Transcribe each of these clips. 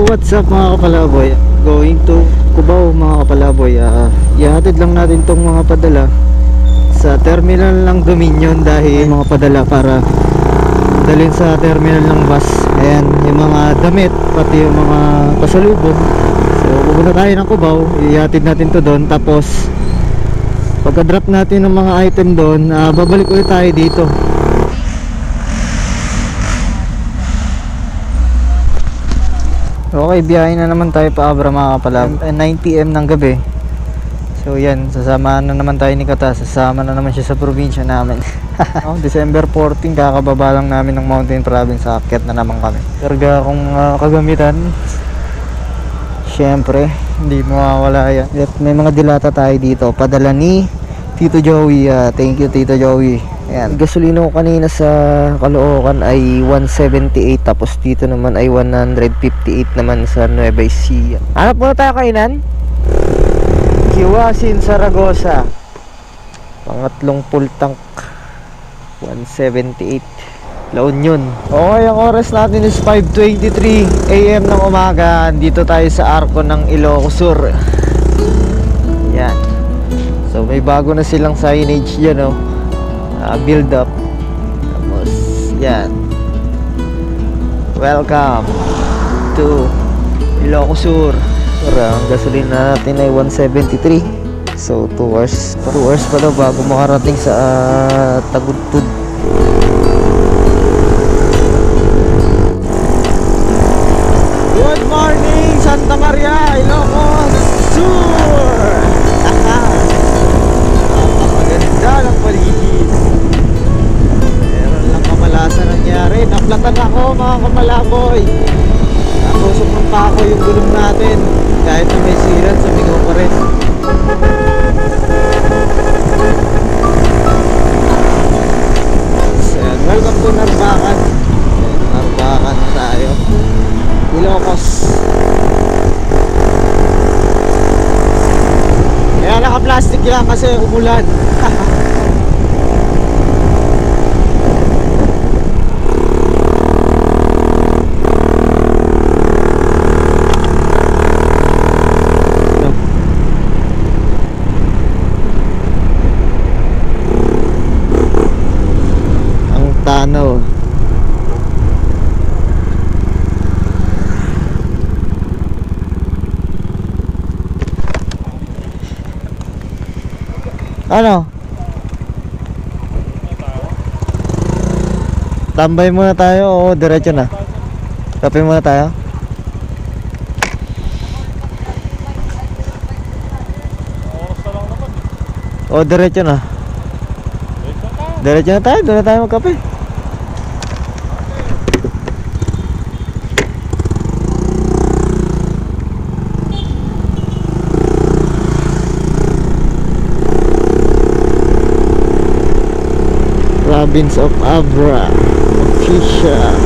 What's up mga kapalaboy? Going to Cubao mga kapalaboy. Ihatid lang natin tong mga padala sa terminal ng Dominion dahil mga padala para dalhin sa terminal ng bus. Ayan, yung mga damit, pati yung mga pasalubong. So pupunta tayo ng Cubao, ihatid natin to doon. Tapos pagka-drop natin ng mga item doon, babalik ulit tayo dito. Okay, biyahe na naman tayo pa Abra mga kapalab. 9 PM ng gabi. So yan, sasamahan na naman tayo ni Kata. Sasama na naman siya sa probinsya namin. December 14, kakababa lang namin ng Mountain Province. Aakyat na naman kami. Karga akong kagamitan. Siyempre, hindi mawawala yan. At may mga dilata tayo dito. Padala ni Tito Joey. Thank you Tito Joey. Ayan, gasolina ko kanina sa Caloocan ay 178, tapos dito naman ay 158 naman sa Nueva Ecija. Hanap muna tayo kainan. Kiwasin Saragosa, pangatlong full tank, 178 La Union. Okay, ang oras natin is 5:23 AM ng umaga. Dito tayo sa Arco ng Ilocos Sur. Yan. So may bago na silang signage dyan, build up. Tapos yan, welcome to Ilocos Sur. Ang gasolina natin ay 173. So 2 hours pa daw bago makarating sa Tagudtud. Good morning Santa Maria, Ilocos Sur. Maganda ng paligid. Meron lang kamalasan nangyari. Naplatan ako mga kamalaboy. Natusok ng pako yung gulong natin. Kahit na may sirat, sumigaw pa rin. So, welcome to Narbacan. Narbacan na tayo. Ilocos. Kaya naka-plastic yan kasi umulan. Ang tanaw. Ano? Tambay muna tayo o diretso na? Kape muna tayo? O diretso na? Diretso na tayo? Doon na tayo magkape. Province of Abra official.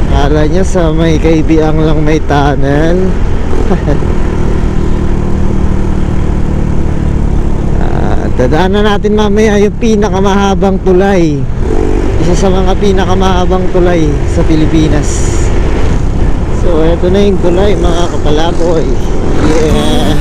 Kala niya sa may Kaibiang lang may tunnel. Dadaanan natin mamaya yung pinakamahabang tulay. Isa sa mga pinakamahabang tulay sa Pilipinas. So eto na yung tulay mga kapalaboy. Yeah.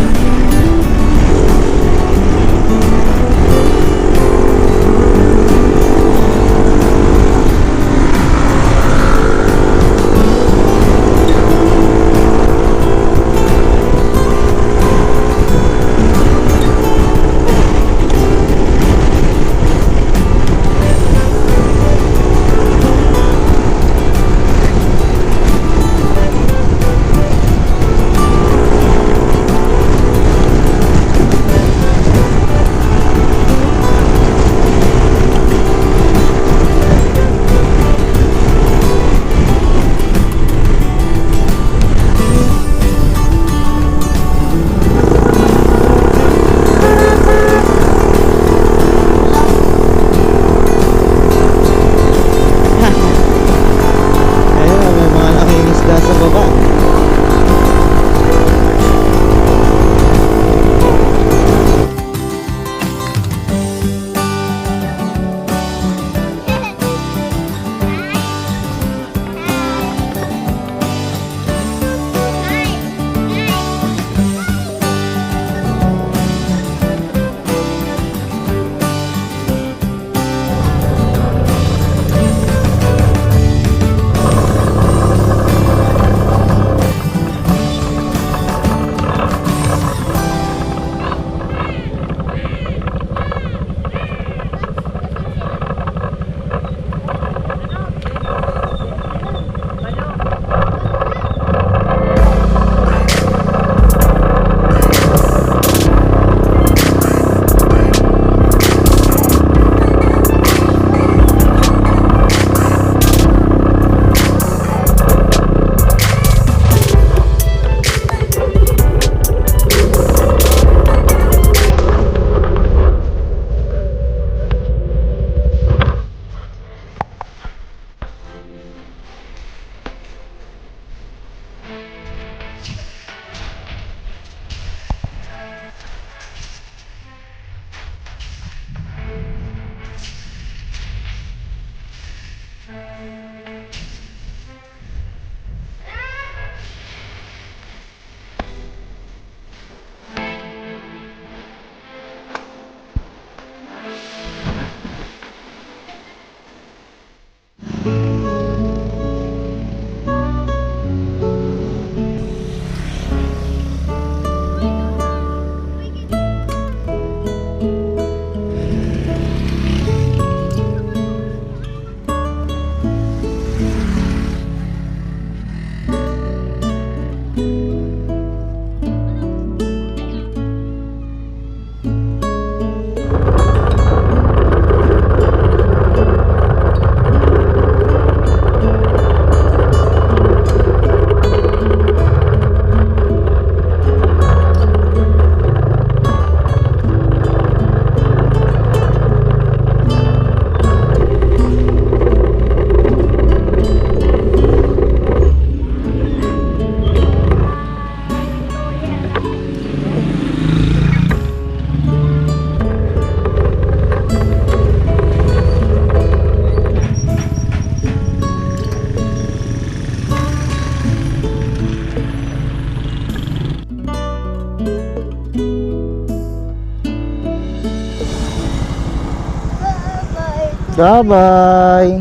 Bye-bye.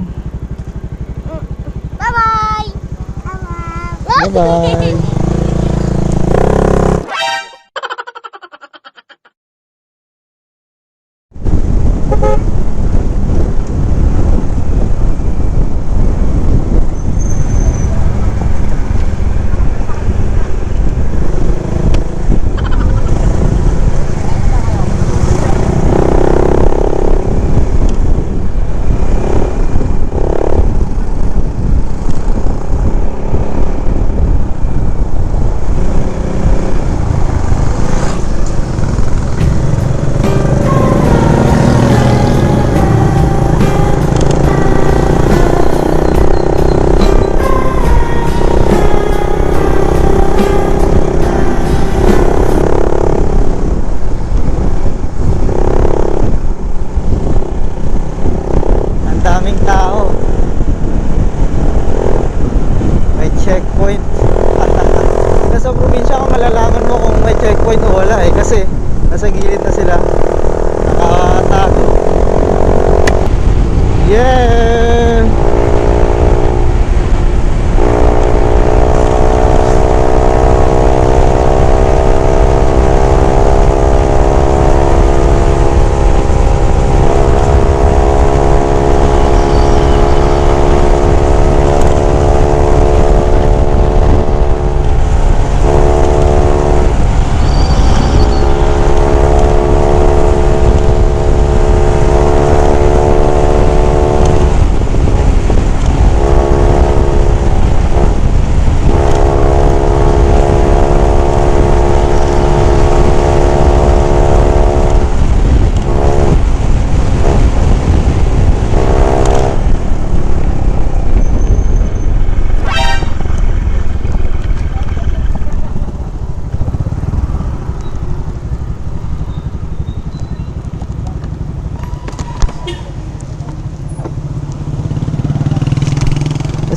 Bye-bye. Bye-bye. Ang daming tao. May checkpoint. Nasa probinsya ka malalaman mo kung may checkpoint o wala eh, kasi nasa gilid na sila. Nakatago. Yeah!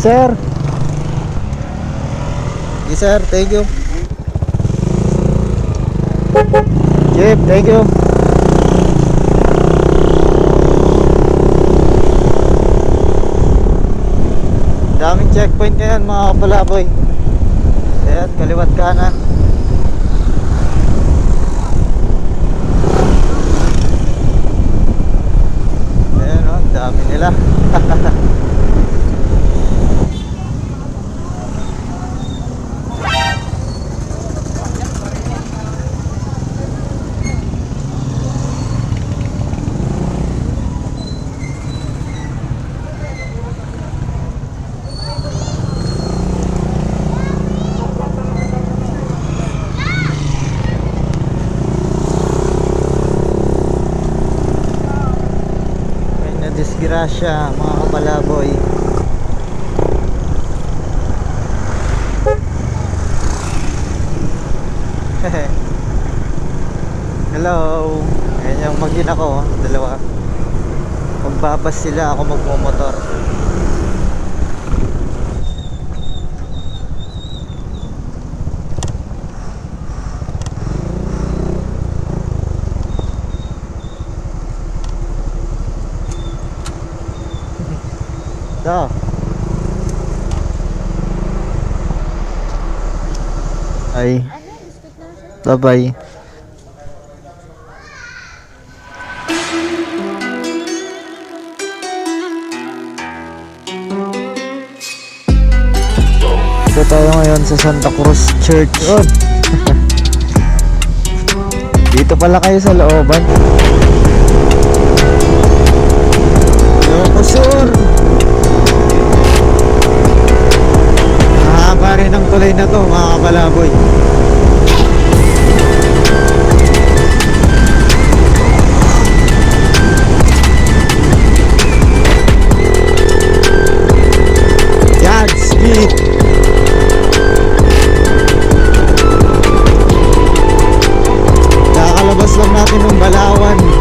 Yes, sir. Yes, sir. Thank you. Jeep, thank you. Daming checkpoint ngayon mga kapalaboy. Ayan, kaliwat kanan. Ayan o, dami nila. Disgrasya mga kapalaboy. Hello. Ayan yung mag-in ako, dalawa. Magbabas sila, ako magmumotor. Da. Ay. Bye-bye. Dito tayo ngayon sa Santa Cruz Church. Dito pala kayo sa looban. Sure. Mahaba rin ang tulay na to mga kapalaboy. Yan, speed. Kakalabas lang natin ng Balawan.